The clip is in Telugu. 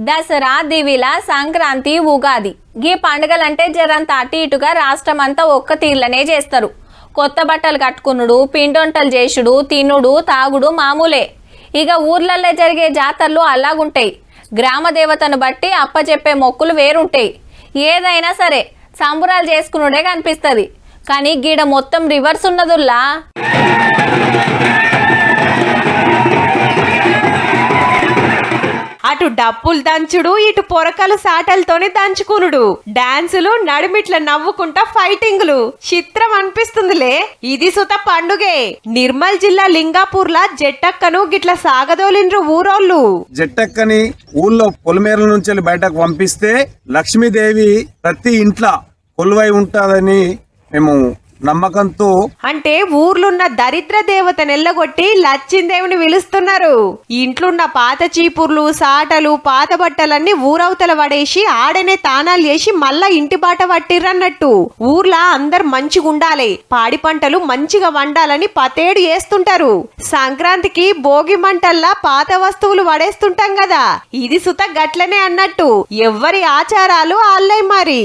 దసరా, దివిల, సంక్రాంతి, ఉగాది గీ పండుగలంటే జరంత అటు ఇటుగా రాష్ట్రమంతా ఒక్క తీర్లనే చేస్తారు. కొత్త బట్టలు కట్టుకునుడు, పిండొంటలు చేసుడు, తినుడు, తాగుడు మామూలే. ఇక ఊర్లల్లో జరిగే జాతరలు అలాగుంటాయి. గ్రామ దేవతను బట్టి అప్పచెప్పే మొక్కులు వేరుంటాయి. ఏదైనా సరే సంబురాలు చేసుకునుడే కనిపిస్తుంది. కానీ గీడ మొత్తం రివర్స్ ఉన్నదుల్లా. అటు డప్పులు దంచుడు, ఇటు పొరకలు సాటలతోనే దంచుకునుడు, డాన్సులు, నడుమిట్ల నవ్వుకుంటా ఫైటింగులు. చిత్రం అనిపిస్తుందిలే. ఇది సుత పండుగే. నిర్మల్ జిల్లా లింగాపూర్లా జట్టక్కను గిట్ల సాగదోలిండ్రు ఊరోళ్ళు. జట్టక్కని ఊళ్ళో పొలిమేరల నుంచి బయటకు పంపిస్తే లక్ష్మీదేవి ప్రతి ఇంట్లో కొలువై ఉంటుందని మేము నమ్మకంతో, అంటే ఊర్లున్న దరిద్ర దేవత నెల్లగొట్టి లచ్చిందేవిని పిలుస్తున్నారు. ఇంట్లున్న పాత చీపుర్లు, సాటలు, పాత బట్టలన్నీ ఊరవతల పడేసి ఆడనే తానాలు చేసి మళ్ళా ఇంటి బాట పట్టిర్రన్నట్టు. ఊర్లా అందరు మంచిగుండాలి, పాడి పంటలు మంచిగా వండాలని పతేడు చేస్తుంటారు. సంక్రాంతికి భోగి మంటల్లా పాత వస్తువులు పడేస్తుంటాం కదా, ఇది సుత గట్లనే అన్నట్టు. ఎవ్వరి ఆచారాలు ఆల్లై మరి.